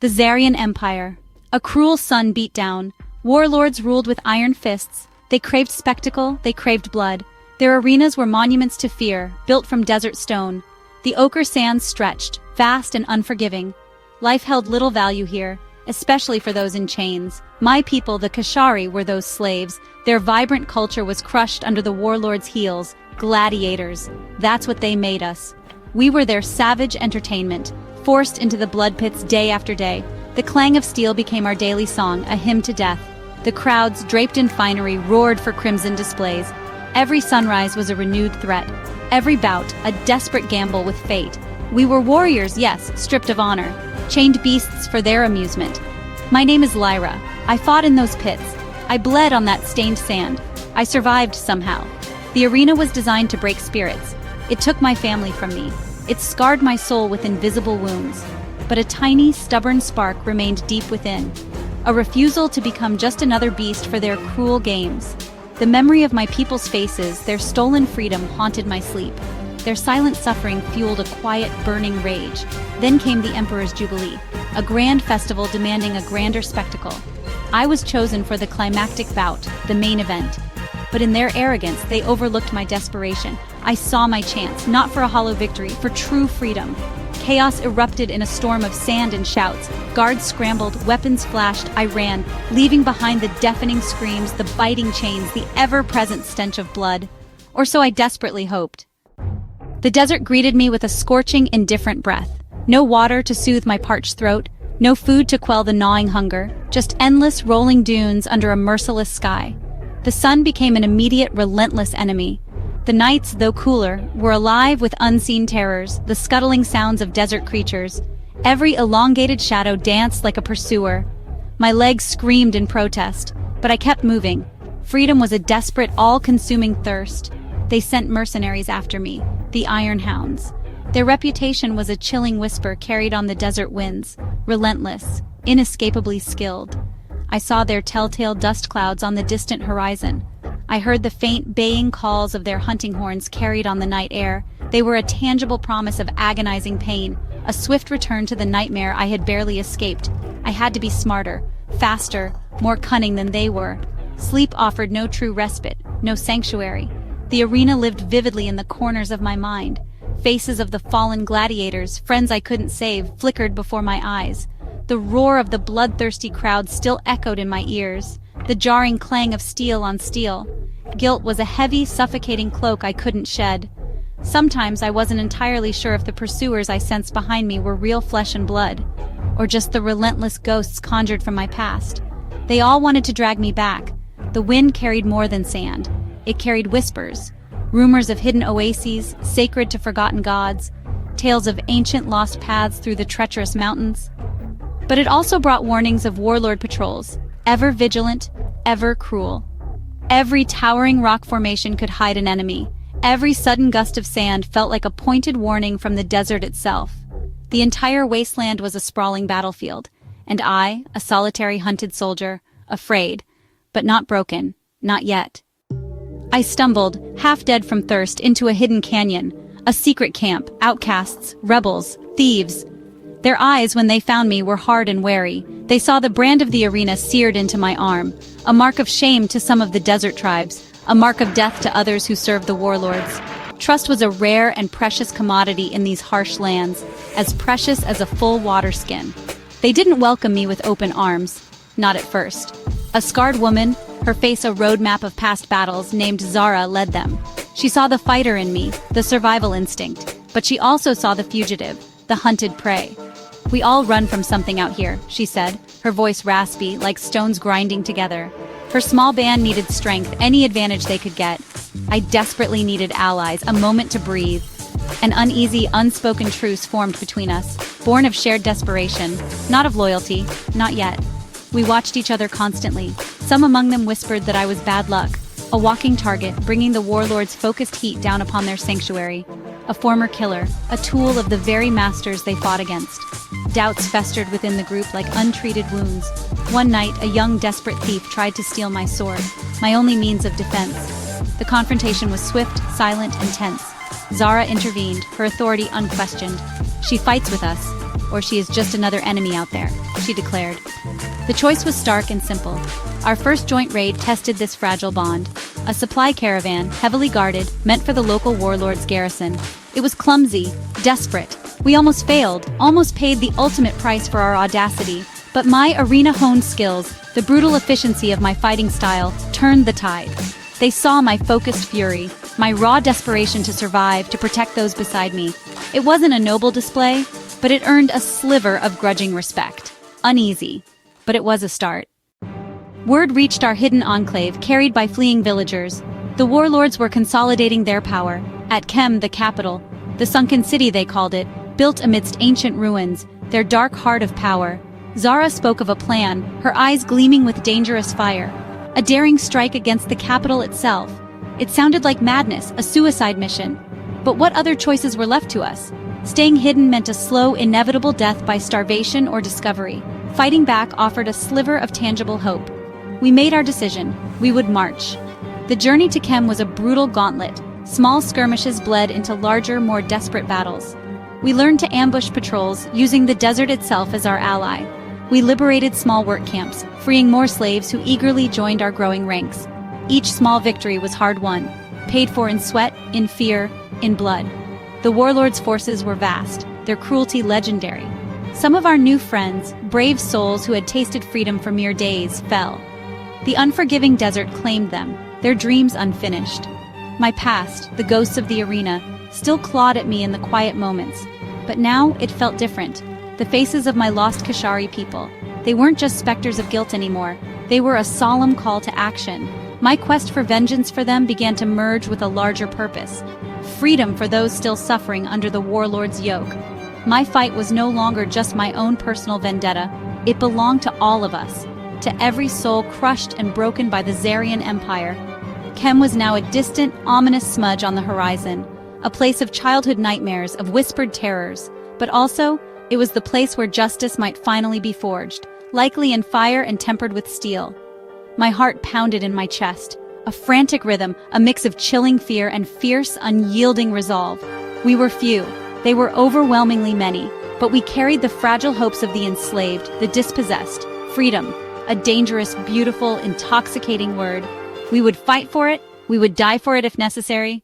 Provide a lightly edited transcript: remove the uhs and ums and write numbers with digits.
The Zarian Empire. A cruel sun beat down. Warlords ruled with iron fists. They craved spectacle, they craved blood. Their arenas were monuments to fear, built from desert stone. The ochre sands stretched, vast and unforgiving. Life held little value here, especially for those in chains. My people, the Kashari, were those slaves. Their vibrant culture was crushed under the warlords' heels. Gladiators. That's what they made us. We were their savage entertainment, forced into the blood pits day after day. The clang of steel became our daily song, a hymn to death. The crowds, draped in finery, roared for crimson displays. Every sunrise was a renewed threat. Every bout, a desperate gamble with fate. We were warriors, yes, stripped of honor. Chained beasts for their amusement. My name is Lyra. I fought in those pits. I bled on that stained sand. I survived somehow. The arena was designed to break spirits. It took my family from me. It scarred my soul with invisible wounds. But a tiny, stubborn spark remained deep within. A refusal to become just another beast for their cruel games. The memory of my people's faces, their stolen freedom, haunted my sleep. Their silent suffering fueled a quiet, burning rage. Then came the Emperor's Jubilee, a grand festival demanding a grander spectacle. I was chosen for the climactic bout, the main event. But in their arrogance, they overlooked my desperation. I saw my chance, not for a hollow victory, for true freedom. Chaos erupted in a storm of sand and shouts. Guards scrambled, weapons flashed, I ran, leaving behind the deafening screams, the biting chains, the ever-present stench of blood. Or so I desperately hoped. The desert greeted me with a scorching, indifferent breath. No water to soothe my parched throat, no food to quell the gnawing hunger, just endless rolling dunes under a merciless sky. The sun became an immediate, relentless enemy. The nights, though cooler, were alive with unseen terrors, the scuttling sounds of desert creatures. Every elongated shadow danced like a pursuer. My legs screamed in protest, but I kept moving. Freedom was a desperate, all-consuming thirst. They sent mercenaries after me, the Iron Hounds. Their reputation was a chilling whisper carried on the desert winds, relentless, inescapably skilled. I saw their telltale dust clouds on the distant horizon. I heard the faint, baying calls of their hunting horns carried on the night air. They were a tangible promise of agonizing pain, a swift return to the nightmare I had barely escaped. I had to be smarter, faster, more cunning than they were. Sleep offered no true respite, no sanctuary. The arena lived vividly in the corners of my mind. Faces of the fallen gladiators, friends I couldn't save, flickered before my eyes. The roar of the bloodthirsty crowd still echoed in my ears, the jarring clang of steel on steel. Guilt was a heavy, suffocating cloak I couldn't shed. Sometimes I wasn't entirely sure if the pursuers I sensed behind me were real flesh and blood, or just the relentless ghosts conjured from my past. They all wanted to drag me back. The wind carried more than sand. It carried whispers, rumors of hidden oases, sacred to forgotten gods, tales of ancient lost paths through the treacherous mountains. But it also brought warnings of warlord patrols, ever vigilant, ever cruel. Every towering rock formation could hide an enemy. Every sudden gust of sand felt like a pointed warning from the desert itself. The entire wasteland was a sprawling battlefield, and I, a solitary hunted soldier, afraid, but not broken, not yet. I stumbled, half dead from thirst, into a hidden canyon, a secret camp, outcasts, rebels, thieves. Their eyes, when they found me, were hard and wary. They saw the brand of the arena seared into my arm, a mark of shame to some of the desert tribes, a mark of death to others who served the warlords. Trust was a rare and precious commodity in these harsh lands, as precious as a full water skin. They didn't welcome me with open arms, not at first. A scarred woman, her face a roadmap of past battles, named Zara, led them. She saw the fighter in me, the survival instinct, but she also saw the fugitive, the hunted prey. "We all run from something out here," she said, her voice raspy, like stones grinding together. Her small band needed strength, any advantage they could get. I desperately needed allies, a moment to breathe. An uneasy, unspoken truce formed between us, born of shared desperation, not of loyalty, not yet. We watched each other constantly. Some among them whispered that I was bad luck, a walking target, bringing the warlords' focused heat down upon their sanctuary. A former killer, a tool of the very masters they fought against. Doubts festered within the group like untreated wounds. One night, a young, desperate thief tried to steal my sword, my only means of defense. The confrontation was swift, silent, and tense. Zara intervened, her authority unquestioned. "She fights with us, or she is just another enemy out there, she declared. The choice was stark and simple. Our first joint raid tested this fragile bond. A supply caravan, heavily guarded, meant for the local warlord's garrison. It was clumsy, desperate. We almost failed, almost paid the ultimate price for our audacity. But my arena-honed skills, the brutal efficiency of my fighting style, turned the tide. They saw my focused fury, my raw desperation to survive, to protect those beside me. It wasn't a noble display, but it earned a sliver of grudging respect. Uneasy, but it was a start. Word reached our hidden enclave, carried by fleeing villagers. The warlords were consolidating their power. At Kem, the capital, the sunken city they called it, built amidst ancient ruins, their dark heart of power. Zara spoke of a plan, her eyes gleaming with dangerous fire. A daring strike against the capital itself. It sounded like madness, a suicide mission. But what other choices were left to us? Staying hidden meant a slow, inevitable death by starvation or discovery. Fighting back offered a sliver of tangible hope. We made our decision. We would march. The journey to Kem was a brutal gauntlet. Small skirmishes bled into larger, more desperate battles. We learned to ambush patrols, using the desert itself as our ally. We liberated small work camps, freeing more slaves who eagerly joined our growing ranks. Each small victory was hard-won, paid for in sweat, in fear, in blood. The warlords' forces were vast, their cruelty legendary. Some of our new friends, brave souls who had tasted freedom for mere days, fell. The unforgiving desert claimed them, their dreams unfinished. My past, the ghosts of the arena, still clawed at me in the quiet moments. But now it felt different. The faces of my lost Kashari people. They weren't just specters of guilt anymore. They were a solemn call to action. My quest for vengeance for them began to merge with a larger purpose. Freedom for those still suffering under the warlord's yoke. My fight was no longer just my own personal vendetta. It belonged to all of us. To every soul crushed and broken by the Zarian Empire. Kem was now a distant, ominous smudge on the horizon. A place of childhood nightmares, of whispered terrors. But also, it was the place where justice might finally be forged, likely in fire and tempered with steel. My heart pounded in my chest, a frantic rhythm, a mix of chilling fear and fierce, unyielding resolve. We were few, they were overwhelmingly many, but we carried the fragile hopes of the enslaved, the dispossessed. Freedom, a dangerous, beautiful, intoxicating word. We would fight for it, we would die for it if necessary.